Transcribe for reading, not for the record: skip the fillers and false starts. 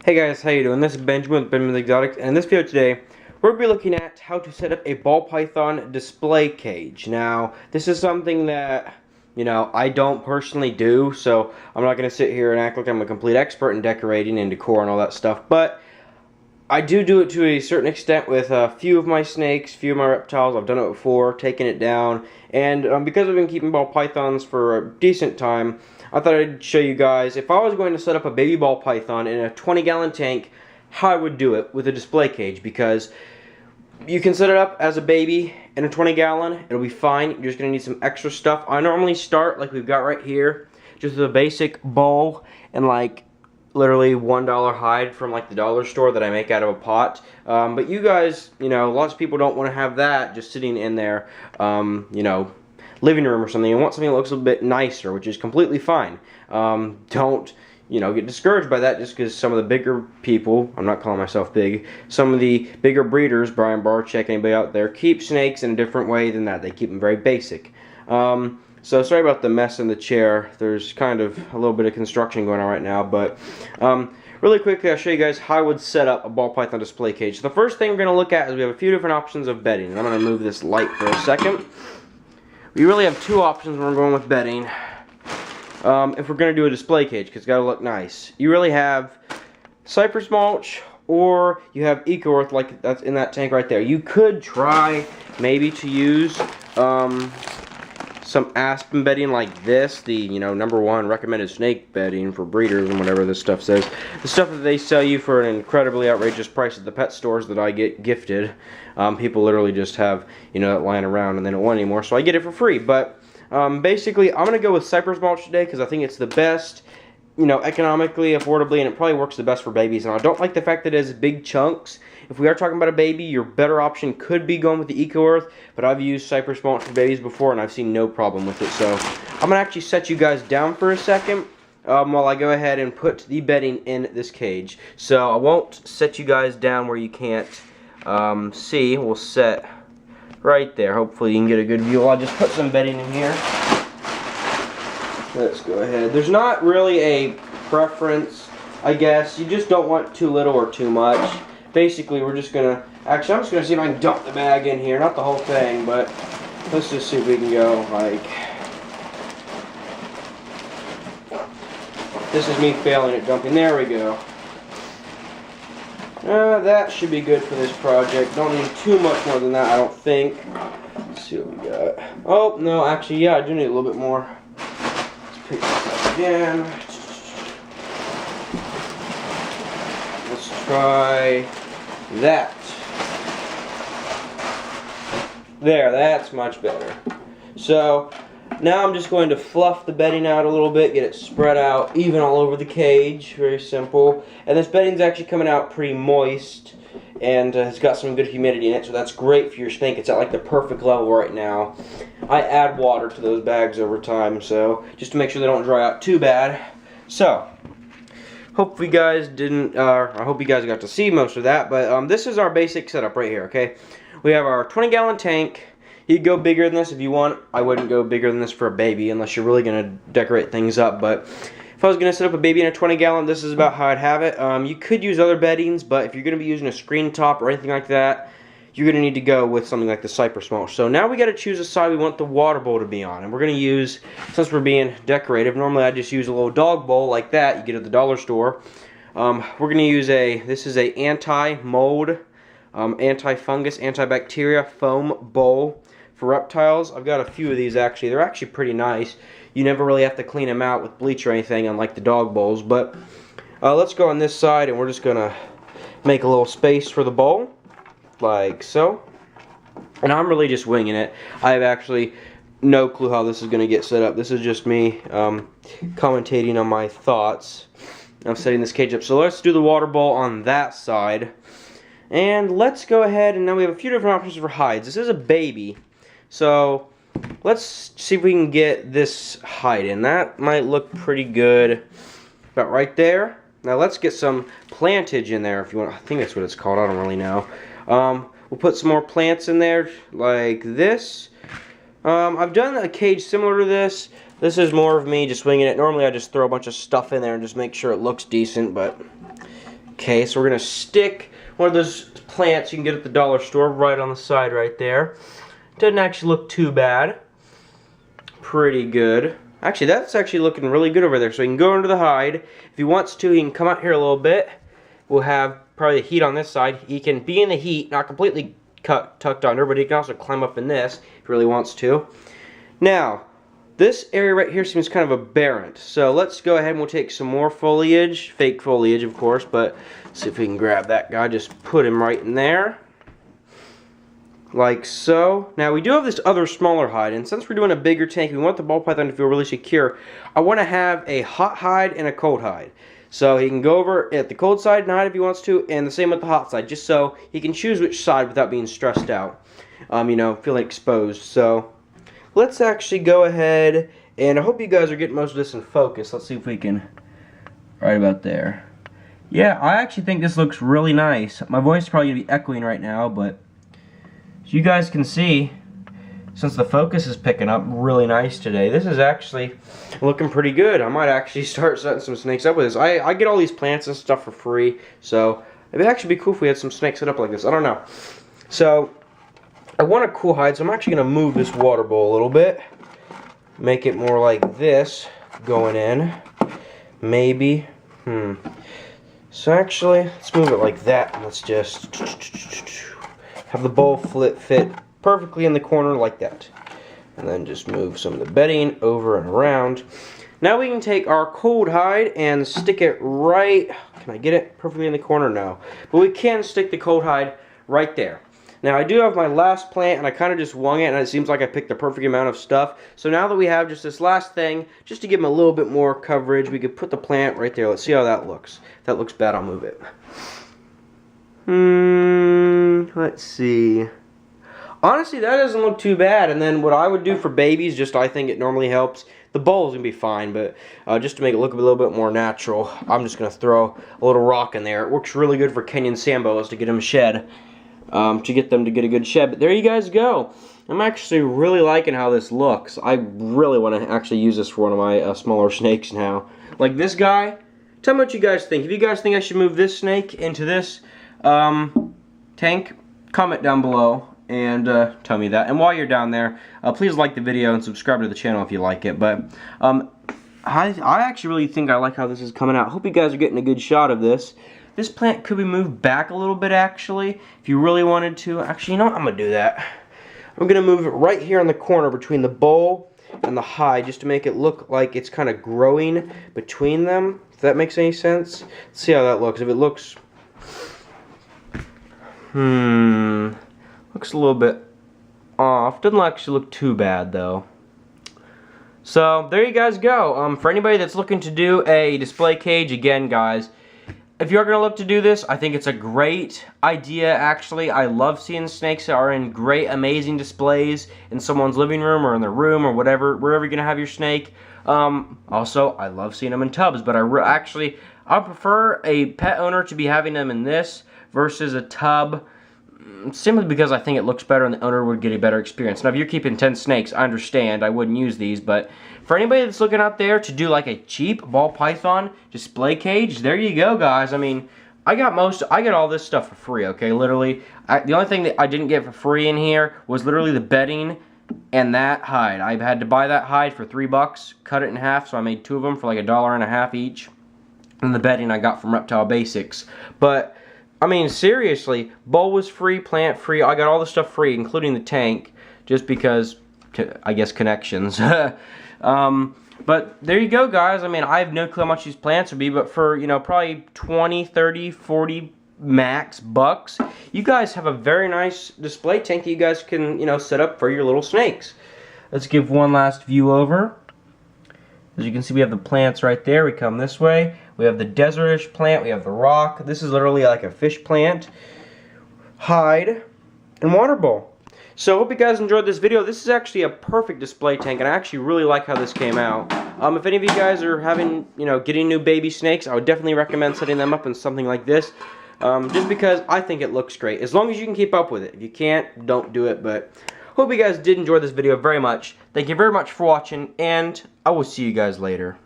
Hey guys, how you doing? This is Benjamin with Benjamin Exotics, and in this video today, we're going to be looking at how to set up a ball python display cage. Now, this is something that, I don't personally do, so I'm not going to sit here and act like I'm a complete expert in decorating and decor and all that stuff, but I do it to a certain extent with a few of my snakes, a few of my reptiles. I've done it before, taken it down, and because I've been keeping ball pythons for a decent time, I thought I'd show you guys, if I was going to set up a baby ball python in a 20-gallon tank, how I would do it with a display cage, because you can set it up as a baby in a 20-gallon, it'll be fine. You're just going to need some extra stuff. I normally start, like we've got right here, just with a basic bowl and like literally $1 hide from like the dollar store that I make out of a pot. But you guys, lots of people don't want to have that just sitting in their, living room or something, and want something that looks a little bit nicer, which is completely fine. Don't, get discouraged by that just because some of the bigger people, I'm not calling myself big, some of the bigger breeders, Brian Barczyk, anybody out there, keep snakes in a different way than that. They keep them very basic. So sorry about the mess in the chair. There's kind of a little bit of construction going on right now, but really quickly I'll show you guys how I would set up a ball python display cage. So the first thing we're going to look at is we have a few different options of bedding. And I'm going to move this light for a second. We really have two options when we're going with bedding. If we're going to do a display cage, because it's got to look nice. You really have Cypress Mulch, or you have Eco Earth, like that's in that tank right there. You could try maybe to use some Aspen Bedding like this, the #1 recommended snake bedding for breeders and whatever this stuff says. The stuff that they sell you for an incredibly outrageous price at the pet stores that I get gifted. People literally just have that lying around and they don't want it anymore, so I get it for free. But basically, I'm gonna go with Cypress Mulch today because I think it's the best, economically, affordably, and it probably works the best for babies. And I don't like the fact that it has big chunks. If we are talking about a baby, your better option could be going with the Eco Earth, but I've used Cypress Mulch for babies before, and I've seen no problem with it. So I'm going to actually set you guys down for a second while I go ahead and put the bedding in this cage. So I won't set you guys down where you can't see. We'll set right there. Hopefully you can get a good view. I'll just put some bedding in here. Let's go ahead. There's not really a preference, I guess. You just don't want too little or too much. Basically, we're just gonna, actually, I'm just gonna see if I can dump the bag in here. Not the whole thing, but let's just see if we can go, like, this is me failing at dumping. There we go. That should be good for this project. Don't need too much more than that, I don't think. Let's see what we got. Oh, no, actually, yeah, I do need a little bit more. Let's pick this up again. Let's try that. There, that's much better. So now I'm just going to fluff the bedding out a little bit, get it spread out even all over the cage. Very simple. And this bedding's actually coming out pretty moist, and it's got some good humidity in it, so that's great for your snake. It's at like the perfect level right now. I add water to those bags over time, so just to make sure they don't dry out too bad. So hope you guys didn't, I hope you guys got to see most of that, but this is our basic setup right here, okay? We have our 20-gallon tank. You could go bigger than this if you want. I wouldn't go bigger than this for a baby unless you're really going to decorate things up, but if I was going to set up a baby in a 20-gallon, this is about how I'd have it. You could use other beddings, but if you're going to be using a screen top or anything like that, you're going to need to go with something like the Cypress Mulch. So now we got to choose a side we want the water bowl to be on. And we're going to use, since we're being decorative, normally I just use a little dog bowl like that you get at the dollar store. We're going to use this is a anti-mold, anti-fungus, antibacteria foam bowl for reptiles. I've got a few of these actually. They're actually pretty nice. You never really have to clean them out with bleach or anything, unlike the dog bowls. But let's go on this side, and we're just going to make a little space for the bowl. Like so. And I'm really just winging it. I have actually no clue how this is going to get set up. This is just me commentating on my thoughts. I'm setting this cage up. So let's do the water bowl on that side. And let's go ahead, and now we have a few different options for hides. This is a baby. So let's see if we can get this hide in. That might look pretty good. About right there. Now let's get some plantage in there if you want. I think that's what it's called. I don't really know. We'll put some more plants in there like this. I've done a cage similar to this. This is more of me just winging it. Normally I just throw a bunch of stuff in there and just make sure it looks decent, but Okay, so we're going to stick one of those plants you can get at the dollar store right on the side right there. Doesn't actually look too bad. Pretty good. Actually, that's actually looking really good over there. So he can go under the hide. If he wants to, he can come out here a little bit. We'll have probably the heat on this side. He can be in the heat, not completely tucked under, but he can also climb up in this if he really wants to. Now, this area right here seems kind of aberrant. So let's go ahead and we'll take some more foliage. Fake foliage, of course, but see if we can grab that guy. Just put him right in there. Like so. Now we do have this other smaller hide, and since we're doing a bigger tank, we want the ball python to feel really secure. I want to have a hot hide and a cold hide. So he can go over at the cold side and hide if he wants to, and the same with the hot side, just so he can choose which side without being stressed out. You know, feeling exposed. So let's actually go ahead, and I hope you guys are getting most of this in focus. Let's see if we can, right about there. Yeah, I actually think this looks really nice. My voice is probably going to be echoing right now, but as you guys can see, since the focus is picking up really nice today, this is actually looking pretty good. I might actually start setting some snakes up with this. I get all these plants and stuff for free, so it'd actually be cool if we had some snakes set up like this. I don't know. So I want a cool hide, so I'm actually going to move this water bowl a little bit. Make it more like this going in. Maybe. So actually, let's move it like that. Let's just have the bowl fit perfectly in the corner like that. And then just move some of the bedding over and around. Now we can take our cold hide and stick it right, can I get it perfectly in the corner? No. But we can stick the cold hide right there. Now I do have my last plant, and I kind of just wung it, and it seems like I picked the perfect amount of stuff. So now that we have just this last thing, just to give him a little bit more coverage, we could put the plant right there. Let's see how that looks. If that looks bad, I'll move it. Let's see. Honestly, that doesn't look too bad. And then what I would do for babies, just I think it normally helps. The bowl's going to be fine, but just to make it look a little bit more natural, I'm just going to throw a little rock in there. It works really good for Kenyan Sambos to get them shed. To get them to get a good shed. But there you guys go. I'm actually really liking how this looks. I really want to actually use this for one of my smaller snakes now. Like this guy. Tell me what you guys think. If you guys think I should move this snake into this tank, comment down below and tell me that. And while you're down there, please like the video and subscribe to the channel if you like it. But I actually really think I like how this is coming out. Hope you guys are getting a good shot of this. This plant could be moved back a little bit, actually, if you really wanted to. Actually, you know what? I'm going to do that. I'm going to move it right here in the corner between the bowl and the hide, just to make it look like it's kind of growing between them, if that makes any sense. Let's see how that looks. If it looks... looks a little bit off. Doesn't actually look too bad, though. So, there you guys go. For anybody that's looking to do a display cage, again, guys, if you're going to look to do this, I think it's a great idea, actually. I love seeing snakes that are in great, amazing displays in someone's living room or in their room or whatever, wherever you're going to have your snake. Also, I love seeing them in tubs, but I prefer a pet owner to be having them in this versus a tub, simply because I think it looks better and the owner would get a better experience. Now, if you're keeping 10 snakes, I understand. I wouldn't use these, but for anybody that's looking out there to do like a cheap ball python display cage, there you go, guys. I mean, I got all this stuff for free, okay? Literally, the only thing that I didn't get for free in here was literally the bedding and that hide. I had to buy that hide for $3, cut it in half, so I made 2 of them for like $1.50 each. And the bedding I got from Reptile Basics. But I mean, seriously, bowl was free, plant free. I got all the stuff free, including the tank, just because, I guess, connections. But there you go, guys. I mean, I have no clue how much these plants would be, but for, you know, probably 20, 30, 40 max bucks, you guys have a very nice display tank that you guys can, you know, set up for your little snakes. Let's give one last view over. As you can see, we have the plants right there. We come this way. We have the desertish plant. We have the rock. This is literally like a fish plant, hide, and water bowl. So I hope you guys enjoyed this video. This is actually a perfect display tank, and I actually really like how this came out. If any of you guys are having, you know, getting new baby snakes, I would definitely recommend setting them up in something like this. Just because I think it looks great. As long as you can keep up with it. If you can't, don't do it. But hope you guys did enjoy this video very much. Thank you very much for watching, and I will see you guys later.